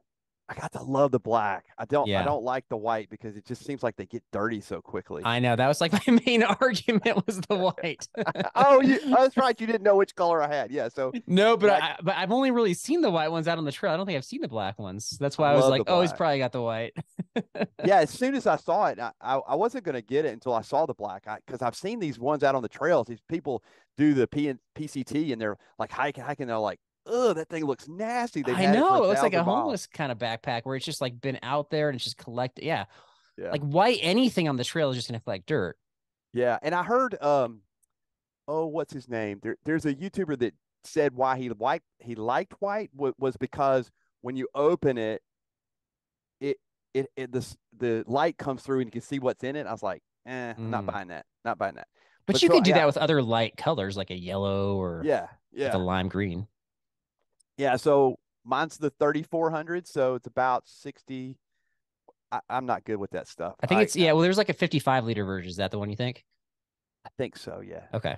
I got to love the black. I Yeah. don't like the white because it just seems like they get dirty so quickly. I know. That was like my main argument was the white. Oh, that's right. You didn't know which color I had. Yeah. So No, but yeah, but I've only really seen the white ones out on the trail. I don't think I've seen the black ones. That's I why I was love like, the oh, he's black. probably got the white. Yeah, as soon as I saw it, I wasn't going to get it until I saw the black. Because I've seen these ones out on the trails. These people do the PCT and they're like hiking. They're like, oh, that thing looks nasty. They've I had it for know. a It looks like a thousand miles. homeless kind of backpack where it's just like been out there and it's just collected. Yeah. Yeah, Like white anything on the trail is just gonna collect dirt. yeah. And I heard, oh, what's his name? There's a YouTuber that said why he liked white was because when you open it, it the light comes through and you can see what's in it. I was like, I'm not Mm. buying that. Not buying that. But But you so could do yeah, that with other light colors like a yellow or yeah, like a yeah. lime green. Yeah, so mine's the 3400, so it's about 60. I'm not good with that stuff. I think it's yeah, well, there's like a 55-liter version. Is that the one you think? I think so, yeah. Okay.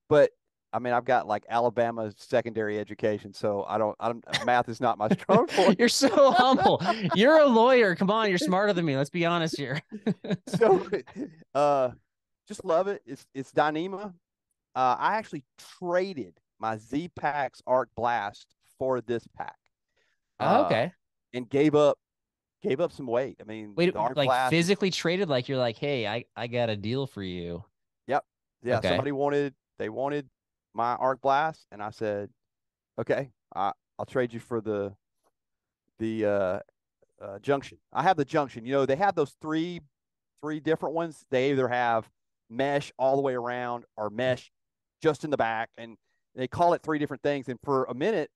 But I mean, I've got like Alabama secondary education, so I don't math is not my strong point. You're so humble. You're a lawyer. Come on, you're smarter than me. Let's be honest here. So uh just love it. It's Dyneema. I actually traded my Zpacks Arc Blast for this pack. Oh, Uh okay. and gave up some weight. I mean, Wait, the Arc like Blast is. physically traded, like you're like, hey, I got a deal for you. Yep. Yeah, Okay. they wanted my Arc Blast, and I said, okay, I'll trade you for the Junction. I have the Junction. They have those three different ones. They either have mesh all the way around or mesh just in the back, and they call it three different things. And for a minute,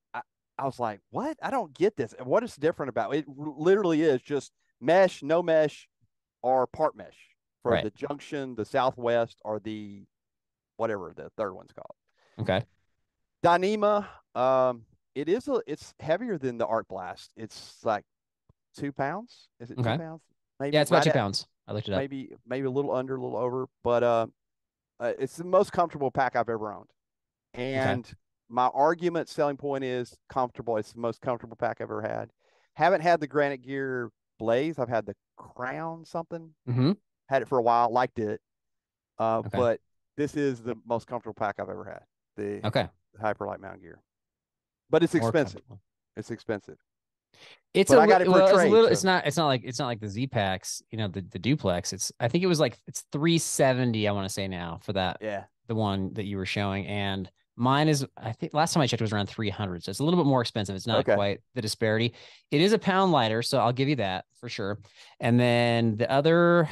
I was like, what? I don't get this. What is different about it? It literally is just mesh, no mesh, or part mesh for Right. the Junction, the Southwest, or the whatever the third one's called. Okay. Dyneema, it's heavier than the Art Blast. It's like 2 pounds. Is it two Okay. pounds? Yeah, Maybe it's about right two at pounds. I looked it up. maybe a little under, a little over, but it's the most comfortable pack I've ever owned. Okay. And my argument selling point is comfortable. It's the most comfortable pack I've ever had. Haven't had the Granite Gear Blaze. I've had the Crown something. Mm-hmm. Had it for a while, liked it. Okay. But this is the most comfortable pack I've ever had. The Okay. Hyperlite mountain gear. But it's More expensive. comfortable. It's expensive. It's But a I got it for a well, it's a trade. little. So It's not like the Z packs. The duplex. I think it was like it's 370. I want to say now for that yeah. the one that you were showing, and mine is I think last time I checked it was around 300. So it's a little bit more expensive. It's not Okay. quite the disparity. It is a pound lighter, so I'll give you that for sure. And then the other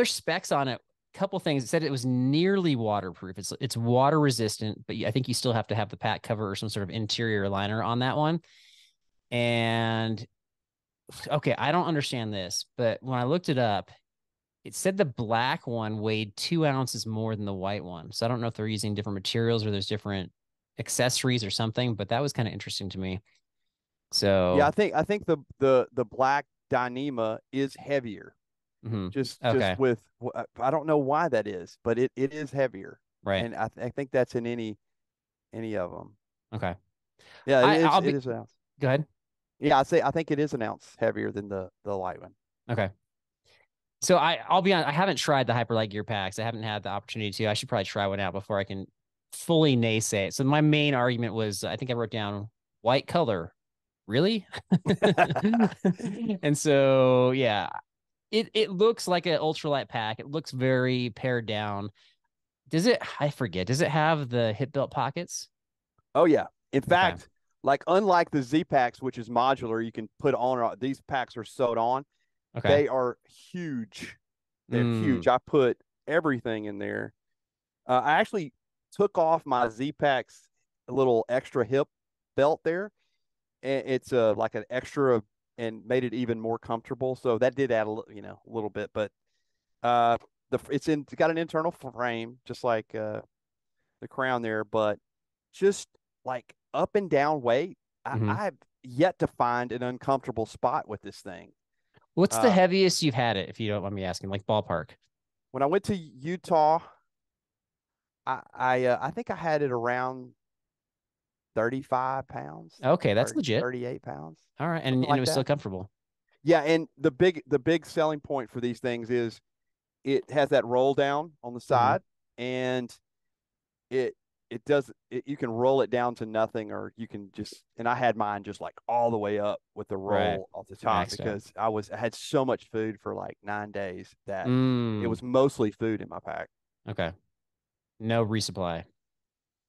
specs on it. Couple things. It said it was nearly waterproof. It's water resistant, but I think you still have to have the pack cover or some sort of interior liner on that one. And okay, I don't understand this, but when I looked it up, it said the black one weighed 2 ounces more than the white one. So I don't know if they're using different materials or there's different accessories or something, but that was kind of interesting to me. Yeah, So, I think the black Dyneema is heavier. mhm. Just Okay, with I don't know why that is, but it is heavier, right. and I think that's in any of them. Okay. Yeah, I'll it be, is an ounce. go ahead. Yeah, I think it is an ounce heavier than the light one. Okay. So I'll be honest, I haven't tried the Hyperlite gear packs. I haven't had the opportunity to. I should probably try one out before I can fully naysay it. So my main argument was I think I wrote down white color. Really? And so yeah, it looks like an ultralight pack. It looks very pared down. Does it? I forget. Does it have the hip belt pockets? Oh yeah. In Okay. fact, like unlike the Z packs, which is modular, you can put on or off. These packs are sewed on. Okay. They are huge. They're huge. Mm. I put everything in there. I actually took off my Z packs a little extra hip belt there, and it's like an extra and made it even more comfortable. So that did add a little bit, but uh, it's got an internal frame just like the Crown there, but just like up and down weight, Hmm. I've yet to find an uncomfortable spot with this thing. What's the Uh, heaviest you've had it, if you don't mind me asking, like ballpark? when I went to Utah, I think I had it around 35 pounds, Okay, that's 30, legit. 38 pounds, All right, something and it like was still that. comfortable. Yeah, and the big selling point for these things is it has that roll down on the Hmm. side, and it it does it, you can roll it down to nothing, or you can just, and I had mine just like all the way up with the Right, roll off the top maxed out. because I had so much food for like 9 days that it Mm. was mostly food in my pack. Okay, no resupply.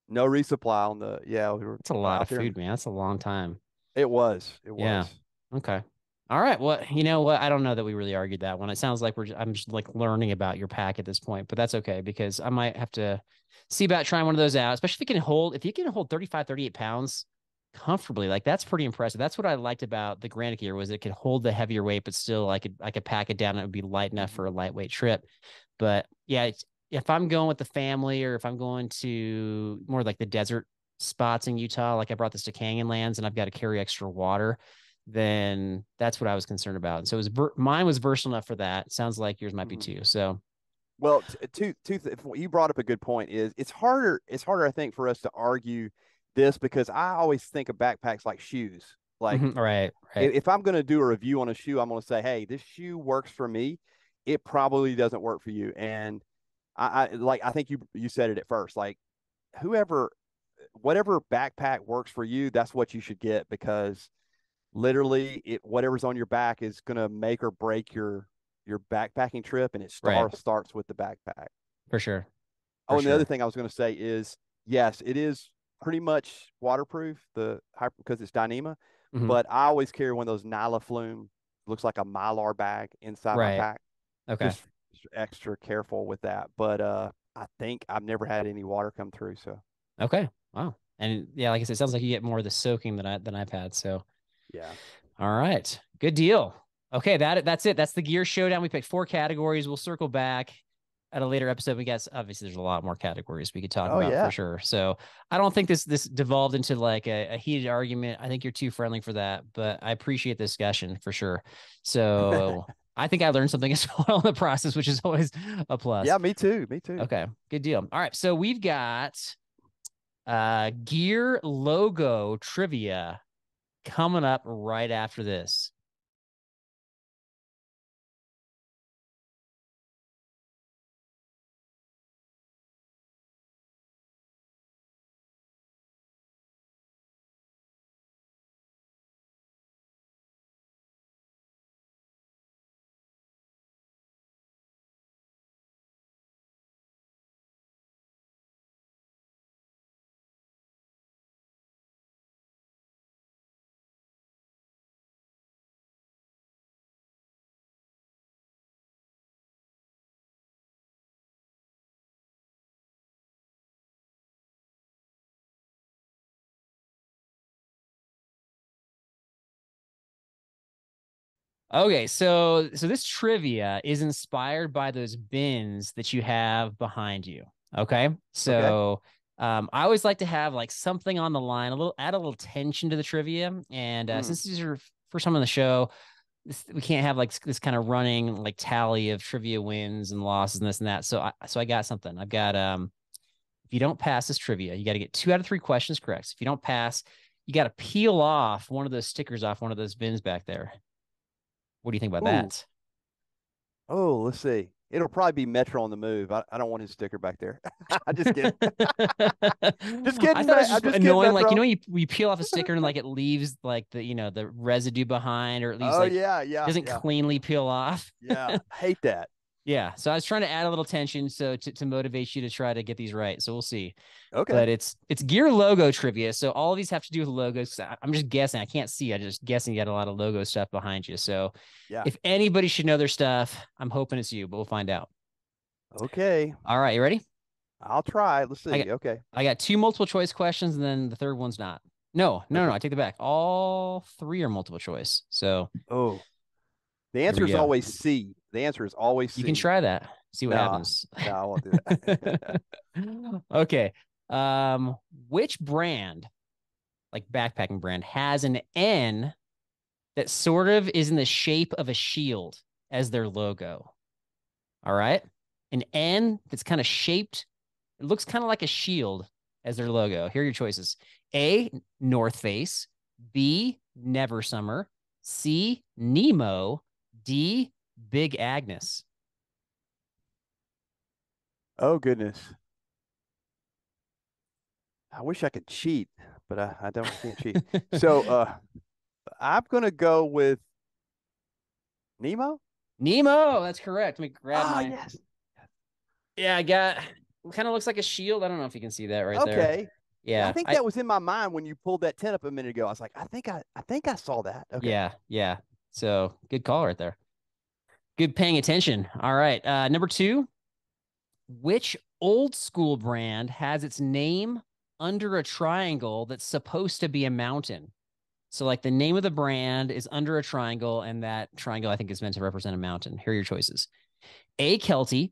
No resupply on the yeah, we were That's a lot out of there. food, man. That's a long time. It Yeah. was. Okay. All right. Well, you know what? I don't know that we really argued that one. It sounds like I'm just like learning about your pack at this point, but that's okay because I might have to see about trying one of those out, especially if you can hold 35, 38 pounds comfortably. Like that's pretty impressive. That's what I liked about the Granite Gear was it could hold the heavier weight, but still I could pack it down and it would be light enough for Mhm. a lightweight trip. But yeah, if I'm going with the family or if I'm going to more like the desert spots in Utah, like I brought this to Canyonlands and I've got to carry extra water, then that's what I was concerned about. And so mine was versatile enough for that. Sounds like yours might be Mhm. too. So Well, you brought up a good point. Is it's harder. It's harder, I think, for us to argue this because I always think of backpacks like shoes. Like right, right, if I'm going to do a review on a shoe, I'm going to say, hey, this shoe works for me. It probably doesn't work for you. And I think you said it at first. Like whoever, whatever backpack works for you, that's what you should get because literally whatever's on your back is going to make or break your backpacking trip, and it right, starts with the backpack. for sure, for Oh, and the other sure. thing I was going to say is, yes, it is pretty much waterproof, because it's Dyneema, Hmm. but I always carry one of those Nyla Flume, looks like a Mylar bag inside my Right. pack. Okay. Just extra careful with that. But I think I've never had any water come through. So Okay. Wow. And yeah, like I said, it sounds like you get more of the soaking than I've had. So yeah. all right. Good deal. Okay, that's it. That's the gear showdown. We picked four categories. We'll circle back at a later episode. We guess obviously there's a lot more categories we could talk Oh about for yeah. sure. So I don't think this devolved into like a heated argument. I think you're too friendly for that, but I appreciate the discussion for sure. So I think I learned something as well in the process, which is always a plus. Yeah, me too. Me too. Okay, good deal. All right, so we've got Gear logo trivia coming up right after this. Okay, so this trivia is inspired by those bins that you have behind you. Okay, Okay. so I always like to have like something on the line, a little add a little tension to the trivia. And Mm. since these are first time on the show, we can't have like this kind of running like tally of trivia wins and losses and this and that. So I got something. I've got if you don't pass this trivia, you got to get 2 out of 3 questions correct. If you don't pass, you got to peel off one of those stickers off one of those bins back there. What do you think about Ooh. that? Oh, let's see. It'll probably be Metro on the move. I don't want his sticker back there. I just kidding. Just I kidding, thought it man. was I'm just just kidding, annoying. Like, Metro. we peel off a sticker and like it leaves like the residue behind, or it leaves Oh like yeah, it yeah, doesn't yeah, cleanly peel off. yeah. Hate that. Yeah. So I was trying to add a little tension to motivate you to try to get these right. So we'll see. Okay. But it's gear logo trivia. So all of these have to do with logos. I'm just guessing. I can't see. I just guessing you got a lot of logo stuff behind you. So Yeah. if anybody should know their stuff, I'm hoping it's you, but we'll find out. Okay. All right, you ready? I'll try. Let's I got see. Okay. I got 2 multiple choice questions, and then the third one's not. No, no, no, Okay. I take it back. All 3 are multiple choice. So Oh, the here we answer is go. always C. The answer is always You can C. try that. See what No, happens. no, I won't do that. Okay. Which brand, like backpacking brand, has an N that sort of is in the shape of a shield as their logo? All right. An N that's kind of shaped, it looks kind of like a shield as their logo. Here are your choices: A, North Face; B, Never Summer; C, Nemo; D, Big Agnes. Oh goodness. I wish I could cheat, but I don't can't cheat. So I'm gonna go with Nemo. Nemo, that's correct. Let me grab Oh my. yes. Yeah, I got. It kind of looks like a shield. I don't know if you can see that right there. Okay. Yeah, I Yeah, think that was in my mind when you pulled that tent up a minute ago. I was like, I think I saw that. Okay. yeah, yeah. So good call right there. Good paying attention. All right. Number 2, which old school brand has its name under a triangle that's supposed to be a mountain? So, like, the name of the brand is under a triangle, and that triangle, I think, is meant to represent a mountain. Here are your choices: A, Kelty;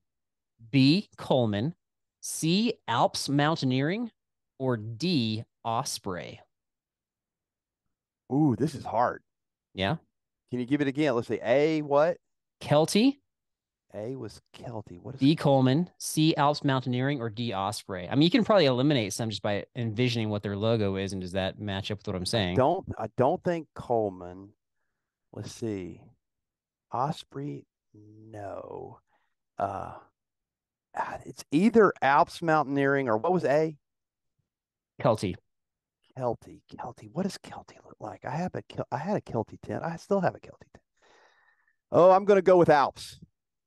B, Coleman; C, Alps Mountaineering; or D, Osprey. Ooh, this is hard. Yeah. Can you give it again? Let's see. A what? Kelty, A was Kelty. What is B, Coleman; C, Alps Mountaineering; or D, Osprey. I mean, you can probably eliminate some just by envisioning what their logo is. And does that match up with what I'm saying? I don't think Coleman. Let's see. Osprey, no. Uh it's either Alps Mountaineering or what was A? Kelty. Kelty. Kelty. What does Kelty look like? I had a Kelty tent. I still have a Kelty tent. Oh, I'm gonna go with Alps.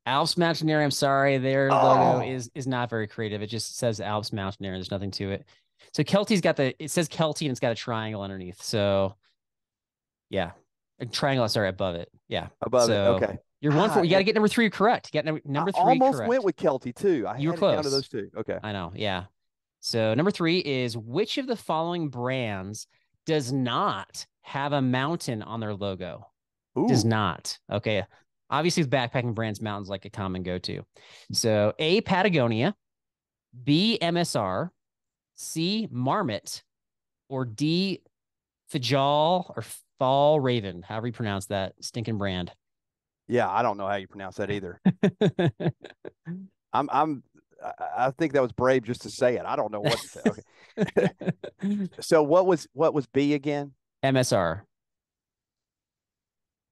Alps Mountaineering, I'm sorry, their logo Oh, is not very creative. It just says Alps Mountaineering. There's nothing to it. So Kelty's got it says Kelty and it's got a triangle underneath. So yeah, a triangle, sorry, above it. Yeah. above it. So Okay. you're one for, Ah, you got to get number 3 correct. You got I number 3 almost went correct. with Kelty too. I You were had it down to close. those two. Okay. I know. Yeah. So number 3 is, which of the following brands does not have a mountain on their logo? Does Ooh. not. Okay. Obviously, with backpacking brands, mountains like a common go-to. So A, Patagonia; B, MSR; C, Marmot; or D, Fajal or Fall Raven, however you pronounce that stinking brand. Yeah, I don't know how you pronounce that either. I'm I think that was brave just to say it. I don't know what to say. Okay. So what was B again? MSR.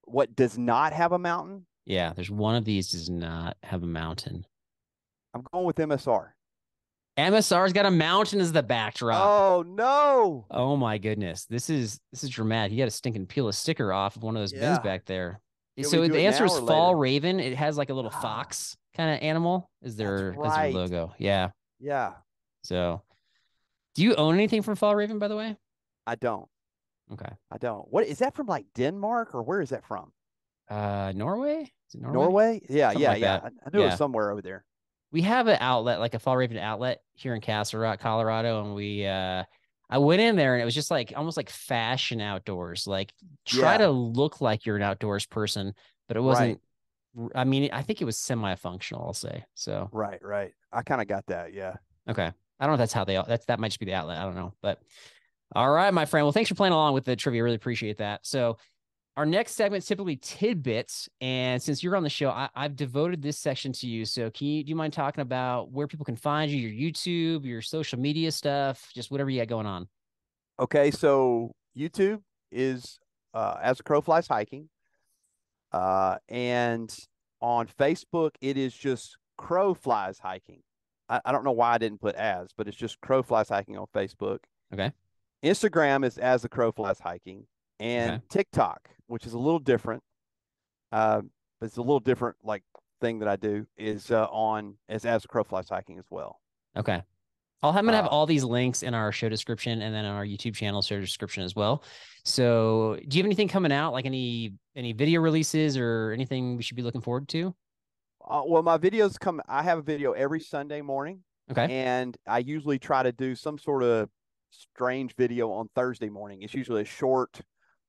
What does not have a mountain? Yeah, there's one of these does not have a mountain. I'm going with MSR. MSR's got a mountain as the backdrop. Oh no. Oh my goodness. This is dramatic. You got to stink and peel a sticker off of one of those bins Yeah. back there. Can we So do the it answer now is or fall later? raven. It has like a little Ah, fox kind of animal that's as their right. logo. Yeah. Yeah. So do you own anything from Fall Raven, by the way? I don't. Okay. I don't. What is that from, like Denmark, or where is that from? Norway? Is it Norway? Norway? Yeah, Something yeah, like yeah. that. I knew it was Yeah. somewhere over there. We have an outlet, like a Fall Raven outlet here in Castle Rock, Colorado, and I went in there and it was just like almost like fashion outdoors. Like try Yeah, to look like you're an outdoors person, but it right, wasn't. I mean, I think it was semi-functional, I'll say. So, right, right. I kind of got that. Yeah. okay. I don't know if that's how that might just be the outlet. I don't know. But all right, my friend. Well, thanks for playing along with the trivia. Really appreciate that. So, our next segment is typically tidbits. And since you're on the show, I've devoted this section to you. So, do you mind talking about where people can find you, your YouTube, your social media stuff, just whatever you got going on? Okay, so YouTube is As a Crow Flies Hiking. And on Facebook, it is just Crow Flies Hiking. I don't know why I didn't put as, but it's just Crow Flies Hiking on Facebook. Okay. Instagram is As the Crow Flies Hiking, Okay. and TikTok, which is a little different. But it's a little different, like, thing that I do is on As the Crow Flies Hiking as well. Okay. I'm gonna have Uh, all these links in our show description and then on our YouTube channel show description as well. So, do you have anything coming out, like any video releases or anything we should be looking forward to? well, my videos come. I have a video every Sunday morning, Okay. and I usually try to do some sort of strange video on Thursday morning. It's usually a short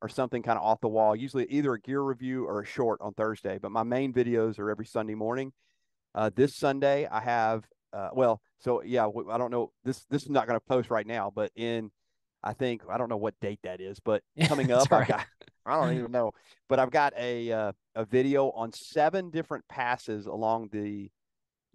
or something kind of off the wall. Usually either a gear review or a short on Thursday. But my main videos are every Sunday morning. This Sunday I have. Well, so yeah, I don't know. This is not going to post right now, but I think I don't know what date that is, but coming It's up, all I've right. got I don't even know, but I've got a video on 7 different passes along the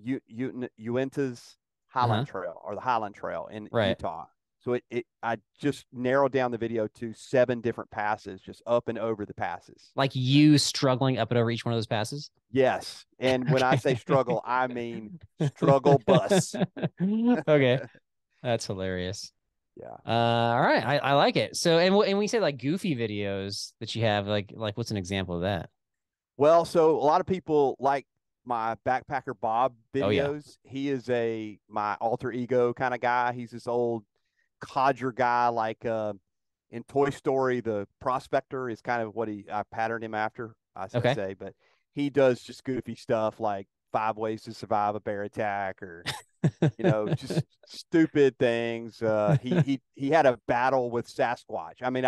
Uintas Uh-huh. Highland Trail, or the Highland Trail in Right. Utah. So I just narrowed down the video to 7 different passes, just up and over the passes. Like you struggling up and over each one of those passes? Yes, and when I Okay. say struggle, I mean struggle bus. Okay. That's hilarious. Yeah. All right. I like it. So, and we say like goofy videos that you have, like what's an example of that? Well, so a lot of people like my Backpacker Bob Oh yeah. videos. He is my alter ego kind of guy. He's this old codger guy, like in Toy Story, the prospector is kind of what I patterned him after, I Okay. say. But he does just goofy stuff like 5 ways to survive a bear attack, or just stupid things. He had a battle with Sasquatch. I mean,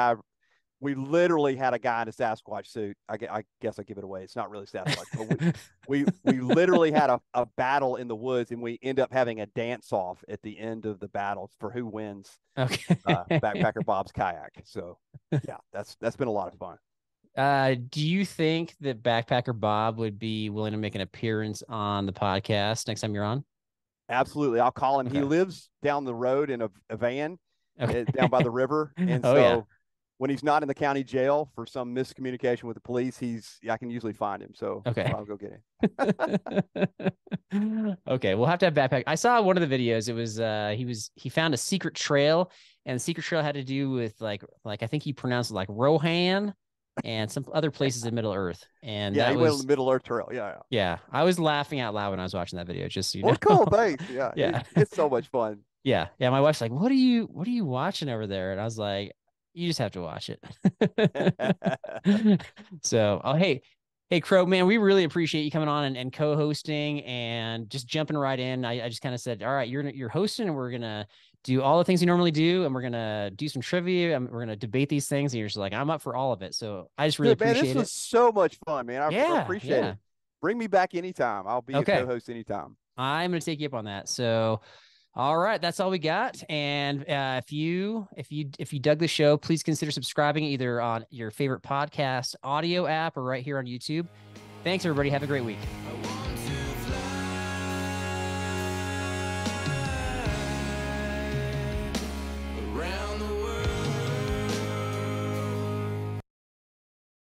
we literally had a guy in a Sasquatch suit. I guess I give it away. It's not really Sasquatch, but we literally had a battle in the woods, and we end up having a dance off at the end of the battle for who wins Okay. Backpacker Bob's kayak. So yeah, that's been a lot of fun. Do you think that Backpacker Bob would be willing to make an appearance on the podcast next time you're on? Absolutely, I'll call him. He Okay. lives down the road in a van down by Okay. the river, and Oh yeah. so when he's not in the county jail for some miscommunication with the police, I can usually find him. So Okay. I'll go get him. Okay, we'll have to have backpack. I saw one of the videos. It was he found a secret trail, and the secret trail had to do with like I think he pronounced it like Rohan and some other places in Middle Earth. And Yeah, that he went on the was Middle Earth Trail. Yeah, yeah. yeah, I was laughing out loud when I was watching that video, just so you Well, know. cool. Thanks. Yeah, Yeah. it's so much fun. Yeah. Yeah. My wife's like, what are you watching over there? And I was like, you just have to watch it. So, oh, hey, Crow, man, we really appreciate you coming on and co-hosting and just jumping right in. I just kind of said, all right, you're hosting, and we're gonna do all the things you normally do, and we're gonna do some trivia, and we're gonna debate these things. And you're just like, I'm up for all of it. So I just really Dude, man, this appreciate was it. so much fun, man. I Yeah, appreciate yeah. it. Bring me back anytime. I'll be a Okay. co-host anytime. I'm gonna take you up on that. So all right, that's all we got. And if you dug the show, please consider subscribing either on your favorite podcast audio app or right here on YouTube. Thanks, everybody. Have a great week.